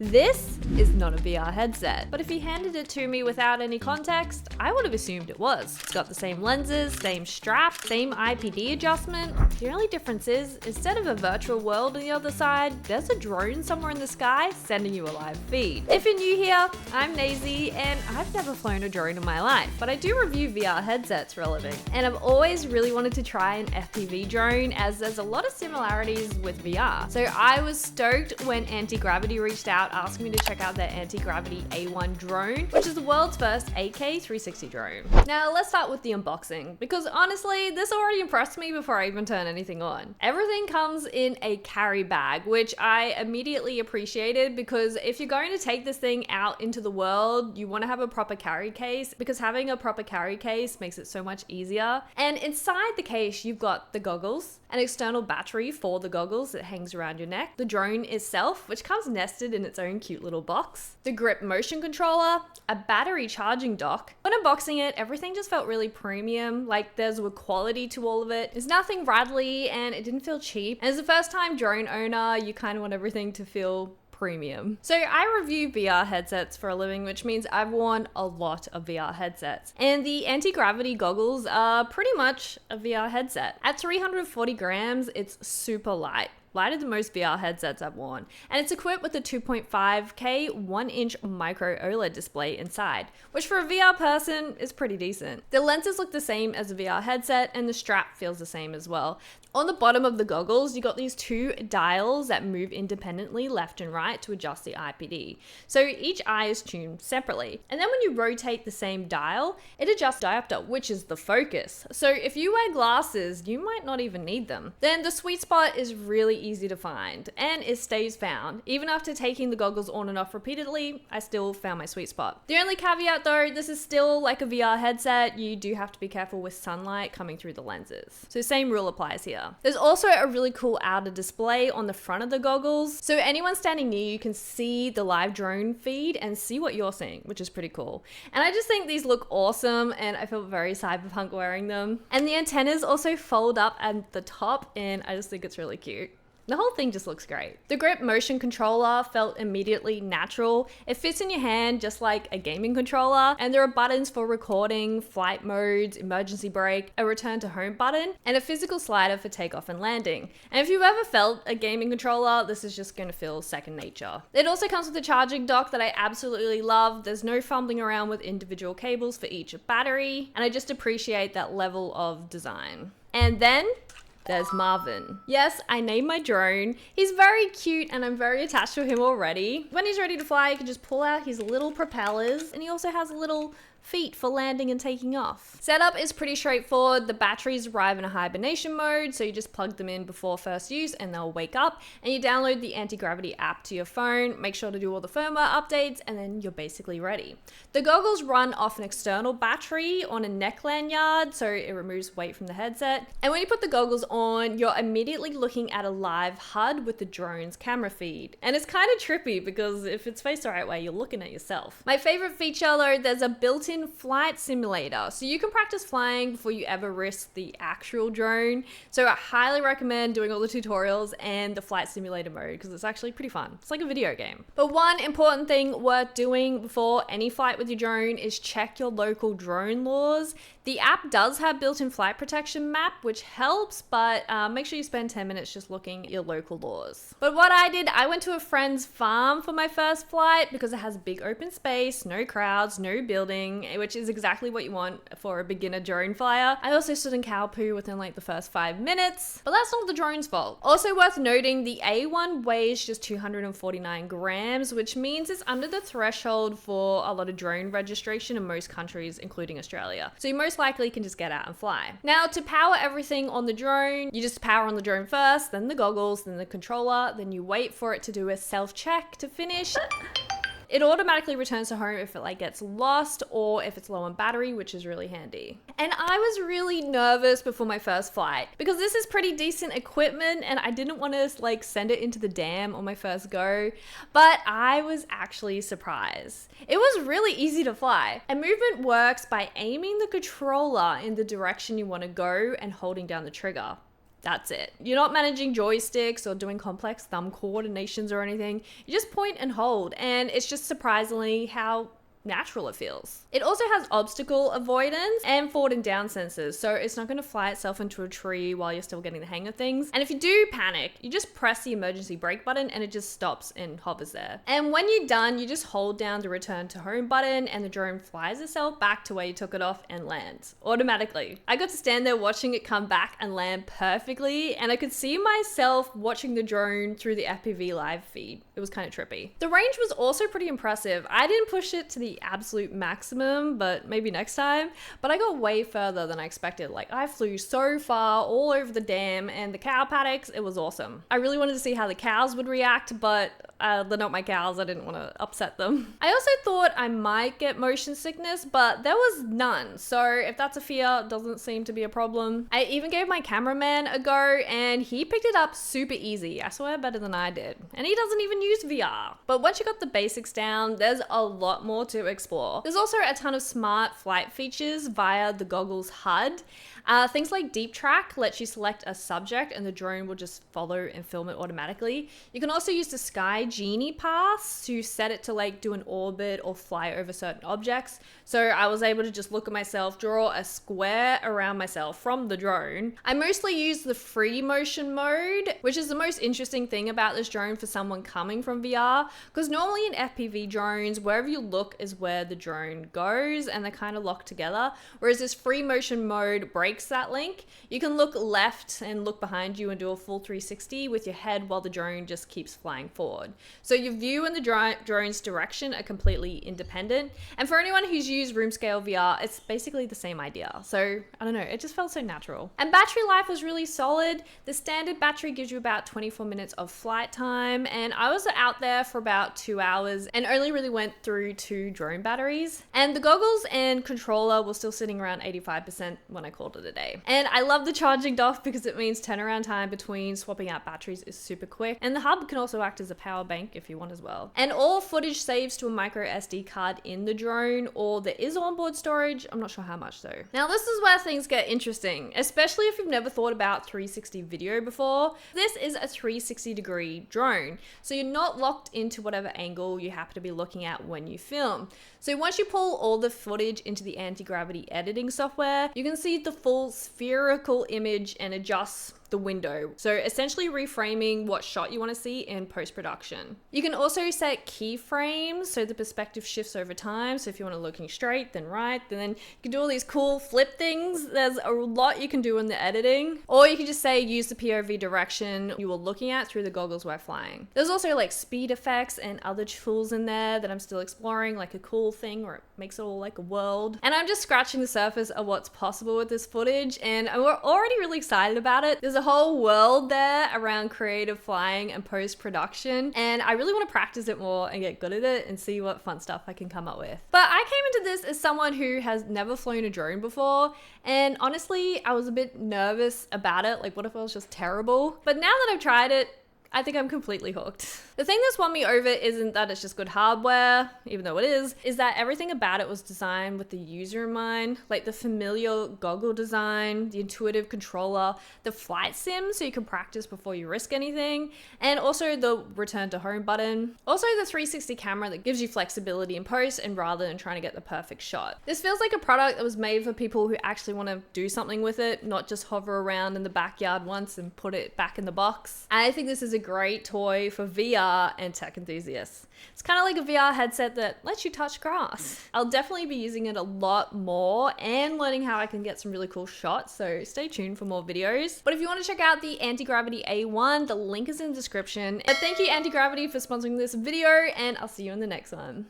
This is not a VR headset, but if he handed it to me without any context, I would have assumed it was. It's got the same lenses, same strap, same IPD adjustment. The only difference is, instead of a virtual world on the other side, there's a drone somewhere in the sky sending you a live feed. If you're new here, I'm Naysy, and I've never flown a drone in my life, but I do review VR headsets for a living. And I've always really wanted to try an FPV drone, as there's a lot of similarities with VR. So I was stoked when Antigravity reached out asking me to check out their Antigravity A1 drone, which is the world's first 8K 360 drone. Now let's start with the unboxing, because honestly, this already impressed me before I even turn anything on. Everything comes in a carry bag, which I immediately appreciated, because if you're going to take this thing out into the world, you want to have a proper carry case, because having a proper carry case makes it so much easier. And inside the case, you've got the goggles, an external battery for the goggles that hangs around your neck, the drone itself, which comes nested in its own cute little box, the grip motion controller, a battery charging dock. When unboxing it, everything just felt really premium, like there's a quality to all of it. There's nothing rattly and it didn't feel cheap. And as a first time drone owner, you kind of want everything to feel premium. So I review VR headsets for a living, which means I've worn a lot of VR headsets. And the Antigravity goggles are pretty much a VR headset. At 340 grams, it's super light. Lighter than most VR headsets I've worn, and it's equipped with a 2.5K 1-inch micro OLED display inside, which for a VR person is pretty decent. The lenses look the same as a VR headset, and the strap feels the same as well. On the bottom of the goggles, you got these two dials that move independently left and right to adjust the IPD. So each eye is tuned separately. And then when you rotate the same dial, it adjusts diopter, which is the focus. So if you wear glasses, you might not even need them. Then the sweet spot is really easy to find, and it stays found. Even after taking the goggles on and off repeatedly, I still found my sweet spot. The only caveat though, this is still like a VR headset. You do have to be careful with sunlight coming through the lenses. So same rule applies here. There's also a really cool outer display on the front of the goggles, so anyone standing near you can see the live drone feed and see what you're seeing, which is pretty cool. And I just think these look awesome, and I feel very cyberpunk wearing them. And the antennas also fold up at the top, and I just think it's really cute. The whole thing just looks great. The grip motion controller felt immediately natural. It fits in your hand just like a gaming controller, and there are buttons for recording, flight modes, emergency brake, a return to home button, and a physical slider for takeoff and landing. And if you've ever felt a gaming controller, this is just going to feel second nature. It also comes with a charging dock that I absolutely love. There's no fumbling around with individual cables for each battery, and I just appreciate that level of design. And then there's Marvin. Yes, I named my drone. He's very cute and I'm very attached to him already. When he's ready to fly, you can just pull out his little propellers, and he also has a little feet for landing and taking off. Setup is pretty straightforward. The batteries arrive in a hibernation mode, so you just plug them in before first use and they'll wake up, and you download the Antigravity app to your phone, make sure to do all the firmware updates, and then you're basically ready. The goggles run off an external battery on a neck lanyard, so it removes weight from the headset. And when you put the goggles on, you're immediately looking at a live HUD with the drone's camera feed. And it's kind of trippy, because if it's faced the right way, you're looking at yourself. My favorite feature though, there's a built-in flight simulator, so you can practice flying before you ever risk the actual drone. So I highly recommend doing all the tutorials and the flight simulator mode, because it's actually pretty fun. It's like a video game. But one important thing worth doing before any flight with your drone is check your local drone laws. The app does have built-in flight protection map, which helps, but make sure you spend 10 minutes just looking at your local laws. But what I did, I went to a friend's farm for my first flight, because it has big open space, no crowds, no building, which is exactly what you want for a beginner drone flyer. I also stood in cow poo within like the first 5 minutes, but that's not the drone's fault. Also worth noting, the A1 weighs just 249 grams, which means it's under the threshold for a lot of drone registration in most countries, including Australia. So you most likely can just get out and fly. Now, to power everything on the drone, you just power on the drone first, then the goggles, then the controller, then you wait for it to do a self-check to finish. It automatically returns to home if it gets lost or if it's low on battery, which is really handy. And I was really nervous before my first flight, because this is pretty decent equipment and I didn't want to send it into the dam on my first go, but I was actually surprised. It was really easy to fly, and movement works by aiming the controller in the direction you want to go and holding down the trigger. That's it. You're not managing joysticks or doing complex thumb coordinations or anything. You just point and hold, and it's just surprisingly how natural it feels. It also has obstacle avoidance and forward and down sensors, so it's not going to fly itself into a tree while you're still getting the hang of things. And if you do panic, you just press the emergency brake button and it just stops and hovers there. And when you're done, you just hold down the return to home button and the drone flies itself back to where you took it off and lands automatically. I got to stand there watching it come back and land perfectly, and I could see myself watching the drone through the FPV live feed. It was kind of trippy. The range was also pretty impressive. I didn't push it to the absolute maximum, but maybe next time. But I got way further than I expected. Like, I flew so far all over the dam and the cow paddocks. It was awesome. I really wanted to see how the cows would react, but they're not my cows. I didn't want to upset them. I also thought I might get motion sickness, but there was none. So if that's a fear, it doesn't seem to be a problem. I even gave my cameraman a go and he picked it up super easy. I swear, better than I did. And he doesn't even use VR. But once you got the basics down, there's a lot more to explore. There's also a ton of smart flight features via the goggles HUD. Things like Deep Track lets you select a subject and the drone will just follow and film it automatically. You can also use the Sky Genie pass to set it to like do an orbit or fly over certain objects. So I was able to just look at myself, draw a square around myself from the drone. I mostly use the free motion mode, which is the most interesting thing about this drone for someone coming from VR, because normally in FPV drones, wherever you look is where the drone goes and they're kind of locked together. Whereas this free motion mode breaks that link. You can look left and look behind you and do a full 360 with your head while the drone just keeps flying forward. So your view and the drone's direction are completely independent. And for anyone who's used room scale VR, it's basically the same idea. So I don't know, it just felt so natural. And battery life was really solid. The standard battery gives you about 24 minutes of flight time. And I was out there for about 2 hours and only really went through 2 drone batteries. And the goggles and controller were still sitting around 85% when I called it a day. And I love the charging dock because it means turnaround time between swapping out batteries is super quick. And the hub can also act as a power bank if you want as well. And all footage saves to a micro SD card in the drone, or there is onboard storage. I'm not sure how much though. Now this is where things get interesting, especially if you've never thought about 360 video before. This is a 360-degree drone, so you're not locked into whatever angle you happen to be looking at when you film. So once you pull all the footage into the Antigravity editing software, you can see the full spherical image and adjust the window. So essentially reframing what shot you want to see in post-production. You can also set keyframes so the perspective shifts over time. So if you want it looking straight, then right, then you can do all these cool flip things. There's a lot you can do in the editing. Or you can just say use the POV direction you were looking at through the goggles while flying. There's also like speed effects and other tools in there that I'm still exploring, like a cool thing where it makes it all like a world. And I'm just scratching the surface of what's possible with this footage, and we're already really excited about it. There's a whole world there around creative flying and post-production, and I really want to practice it more and get good at it and see what fun stuff I can come up with. But I came into this as someone who has never flown a drone before, and honestly I was a bit nervous about it. Like, what if it was just terrible? But now that I've tried it, I think I'm completely hooked. The thing that's won me over isn't that it's just good hardware, even though it is that everything about it was designed with the user in mind. Like the familiar goggle design, the intuitive controller, the flight sim so you can practice before you risk anything, and also the return to home button. Also the 360 camera that gives you flexibility in post and rather than trying to get the perfect shot. This feels like a product that was made for people who actually want to do something with it, not just hover around in the backyard once and put it back in the box. I think this is a great toy for VR and tech enthusiasts. It's kind of like a VR headset that lets you touch grass. I'll definitely be using it a lot more and learning how I can get some really cool shots, so stay tuned for more videos. But if you want to check out the Antigravity A1, the link is in the description. But thank you Antigravity for sponsoring this video, and I'll see you in the next one.